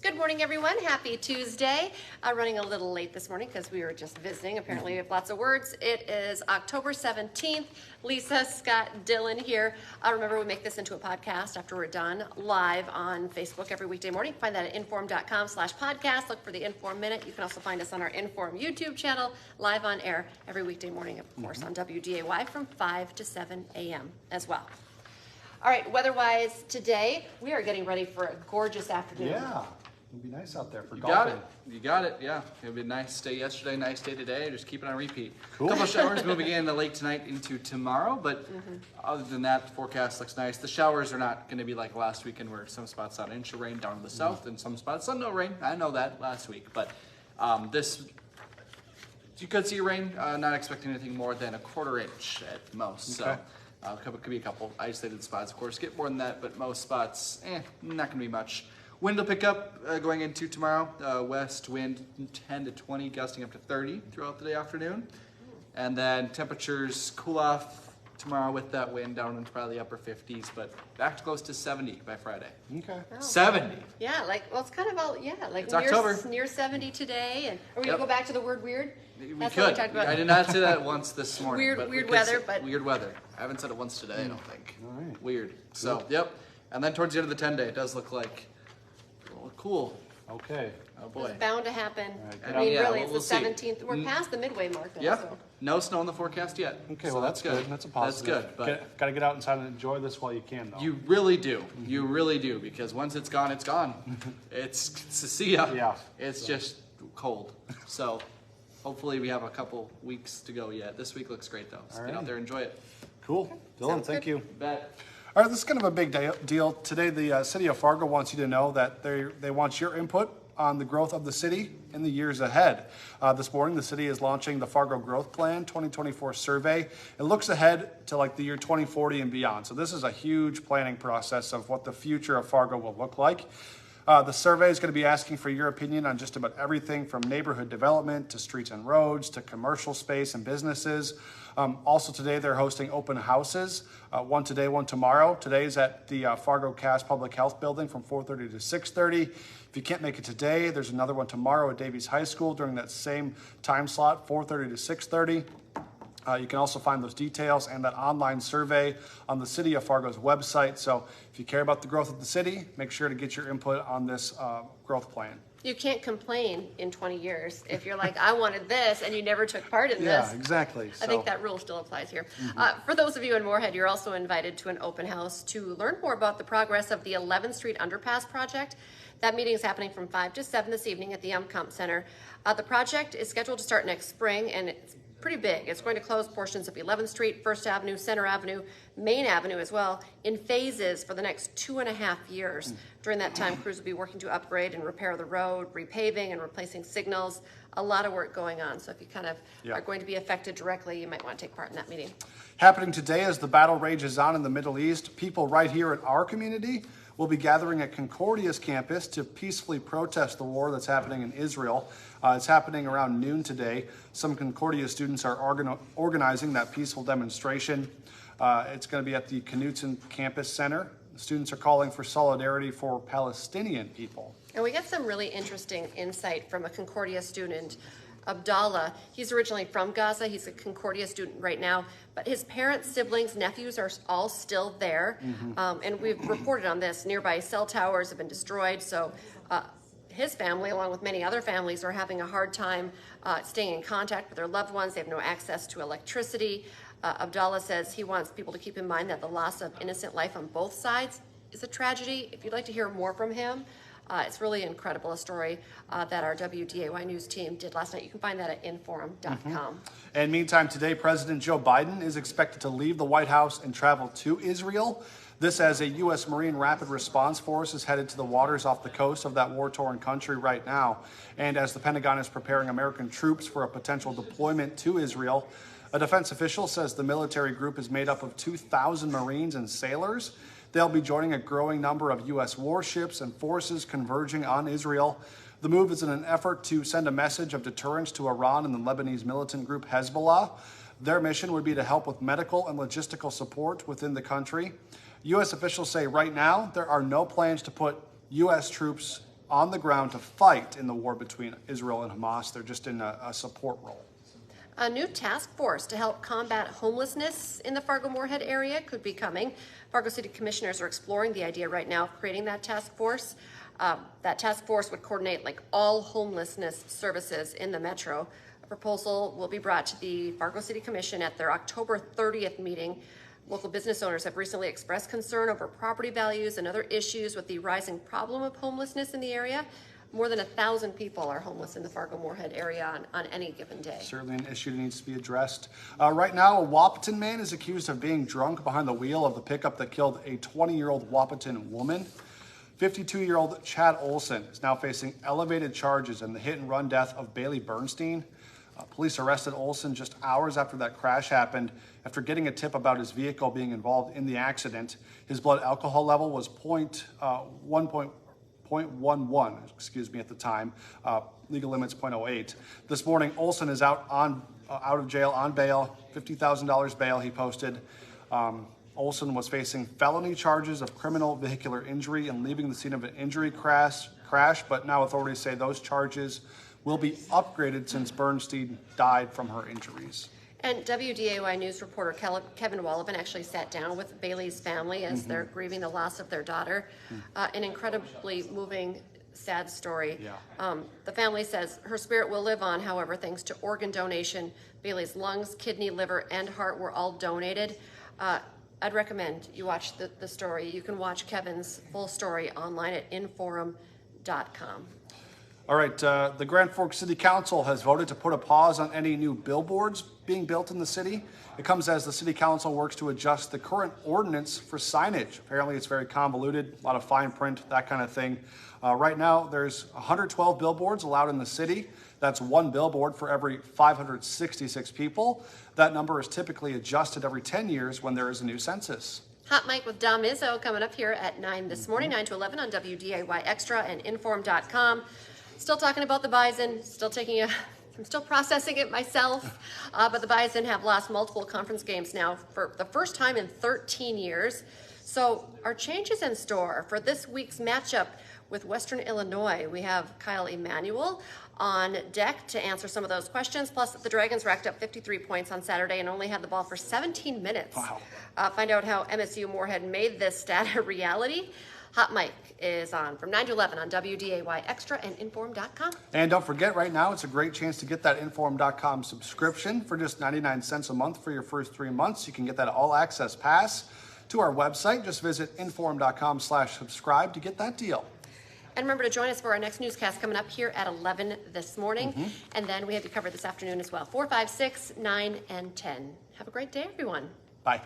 Good morning, everyone. Happy Tuesday. Running a little late this morning because we were just visiting. Apparently, we have lots of words. It is October 17th. Lisa, Scott, Dylan here. Remember, we make this into a podcast after we're done, live on Facebook every weekday morning. Find that at inform.com/podcast. Look for the Inform Minute. You can also find us on our Inform YouTube channel, live on air every weekday morning, of course, on WDAY from 5 to 7 a.m. as well. All right, weather-wise today, we are getting ready for a gorgeous afternoon. Yeah. It'd be nice out there for golfing. You got it, yeah. It would be a nice day yesterday, nice day today. Just keep it on repeat. Cool. A couple of showers moving in late tonight into tomorrow, but other than that, the forecast looks nice. The showers are not going to be like last weekend where some spots saw an inch of rain down to the south and some spots saw no rain. I know that last week, but this, you could see rain. Not expecting anything more than a quarter inch at most. Okay. So could be a couple isolated spots, of course. Get more than that, but most spots, not going to be much. Wind will pick up going into tomorrow. West wind 10 to 20, gusting up to 30 throughout the day afternoon. And then temperatures cool off tomorrow with that wind down into probably the upper 50s, but back to close to 70 by Friday. Okay. Oh. 70. Yeah, it's kind of all, like it's October. Near 70 today. And are we going to go back to the word weird? That's could. What we talked about. I did not say that once this morning. Weird weather, but weird weather. I haven't said it once today, I don't think. All right. Weird. So, yep. And then towards the end of the 10-day, it does look like cool. Okay. Oh boy. It's bound to happen. Right, I mean, really, we'll it's the 17th. We're past the midway mark now. Yeah. So. No snow in the forecast yet. Okay, so well that's good. That's a positive. That's good. But got to get out inside and enjoy this while you can, though. you really do. You really do, because once it's gone, it's gone. It's see ya. Yeah. It's just cold. So hopefully we have a couple weeks to go yet. This week looks great though. So get out there, enjoy it. Cool. Dylan, Sounds thank good. you. Bet. All right, this is kind of a big deal. Today, the city of Fargo wants you to know that they want your input on the growth of the city in the years ahead. This morning, the city is launching the Fargo Growth Plan 2024 survey. It looks ahead to the year 2040 and beyond. So this is a huge planning process of what the future of Fargo will look like. The survey is going to be asking for your opinion on just about everything from neighborhood development to streets and roads to commercial space and businesses. Also today, they're hosting open houses, one today, one tomorrow. Today's at the Fargo Cass Public Health Building from 4:30 to 6:30. If you can't make it today, there's another one tomorrow at Davies High School during that same time slot, 4:30 to 6:30. You can also find those details and that online survey on the City of Fargo's website. So if you care about the growth of the city, make sure to get your input on this growth plan. You can't complain in 20 years if you're like, I wanted this, and you never took part in this. Yeah, exactly. I think that rule still applies here. For those of you in Moorhead, you're also invited to an open house to learn more about the progress of the 11th Street Underpass project. That meeting is happening from 5 to 7 this evening at the Comp Center. The project is scheduled to start next spring, and it's pretty big. It's going to close portions of 11th Street, First Avenue, Center Avenue, Main Avenue as well, in phases for the next 2.5 years. During that time, crews will be working to upgrade and repair the road, repaving and replacing signals. A lot of work going on. So if you kind of are going to be affected directly, you might want to take part in that meeting. Happening today as the battle rages on in the Middle East, people right here in our community will be gathering at Concordia's campus to peacefully protest the war that's happening in Israel. It's happening around noon today. Some Concordia students are organizing that peaceful demonstration. It's going to be at the Knutson Campus Center. The students are calling for solidarity for Palestinian people. And we get some really interesting insight from a Concordia student, Abdallah. He's originally from Gaza. He's a Concordia student right now, but his parents, siblings, nephews are all still there. And we've reported on this. Nearby cell towers have been destroyed. So his family, along with many other families, are having a hard time staying in contact with their loved ones. They have no access to electricity. Abdallah says he wants people to keep in mind that the loss of innocent life on both sides is a tragedy. If you'd like to hear more from him, it's really incredible, a story that our WDAY News team did last night. You can find that at inform.com. And meantime, today, President Joe Biden is expected to leave the White House and travel to Israel. This as a U.S. Marine Rapid Response Force is headed to the waters off the coast of that war-torn country right now. And as the Pentagon is preparing American troops for a potential deployment to Israel, a defense official says the military group is made up of 2,000 Marines and sailors. They'll be joining a growing number of U.S. warships and forces converging on Israel. The move is in an effort to send a message of deterrence to Iran and the Lebanese militant group Hezbollah. Their mission would be to help with medical and logistical support within the country. U.S. officials say right now there are no plans to put U.S. troops on the ground to fight in the war between Israel and Hamas. They're just in a support role. A new task force to help combat homelessness in the Fargo-Moorhead area could be coming. Fargo City Commissioners are exploring the idea right now of creating that task force. That task force would coordinate like all homelessness services in the metro. A proposal will be brought to the Fargo City Commission at their October 30th meeting. Local business owners have recently expressed concern over property values and other issues with the rising problem of homelessness in the area. More than 1,000 people are homeless in the Fargo-Moorhead area on any given day. Certainly an issue that needs to be addressed. Right now, a Wahpeton man is accused of being drunk behind the wheel of the pickup that killed a 20-year-old Wahpeton woman. 52-year-old Chad Olson is now facing elevated charges in the hit-and-run death of Bailey Bernstein. Police arrested Olson just hours after that crash happened after getting a tip about his vehicle being involved in the accident. His blood alcohol level was 0.11 at the time. Legal limit's 0.08. This morning, Olson is out of jail on bail, $50,000 bail he posted. Olson was facing felony charges of criminal vehicular injury and leaving the scene of an injury crash, but now authorities say those charges will be upgraded since Bernstein died from her injuries. And WDAY News reporter Kevin Wahpeton actually sat down with Bailey's family as they're grieving the loss of their daughter. An incredibly moving, sad story. Yeah. The family says her spirit will live on, however, thanks to organ donation. Bailey's lungs, kidney, liver, and heart were all donated. I'd recommend you watch the story. You can watch Kevin's full story online at inforum.com. All right, the Grand Forks City Council has voted to put a pause on any new billboards being built in the city. It comes as the City Council works to adjust the current ordinance for signage. Apparently it's very convoluted, a lot of fine print, that kind of thing. Right now, there's 112 billboards allowed in the city. That's one billboard for every 566 people. That number is typically adjusted every 10 years when there is a new census. Hot Mic with Dom Izzo coming up here at 9 this morning, 9 to 11 on WDAY Extra and Inform.com. Still talking about the Bison, I'm still processing it myself, but the Bison have lost multiple conference games now for the first time in 13 years. So our changes in store for this week's matchup with Western Illinois. We have Kyle Emanuel on deck to answer some of those questions. Plus, the Dragons racked up 53 points on Saturday and only had the ball for 17 minutes. Wow. Find out how MSU Moorhead made this stat a reality. Hot Mic is on from 9 to 11 on WDAY Extra and Inform.com. And don't forget, right now, it's a great chance to get that Inform.com subscription for just 99 cents a month for your first 3 months. You can get that all-access pass to our website. Just visit Inform.com/subscribe to get that deal. And remember to join us for our next newscast coming up here at 11 this morning. And then we have you covered this afternoon as well, 4, 5, 6, 9, and 10. Have a great day, everyone. Bye.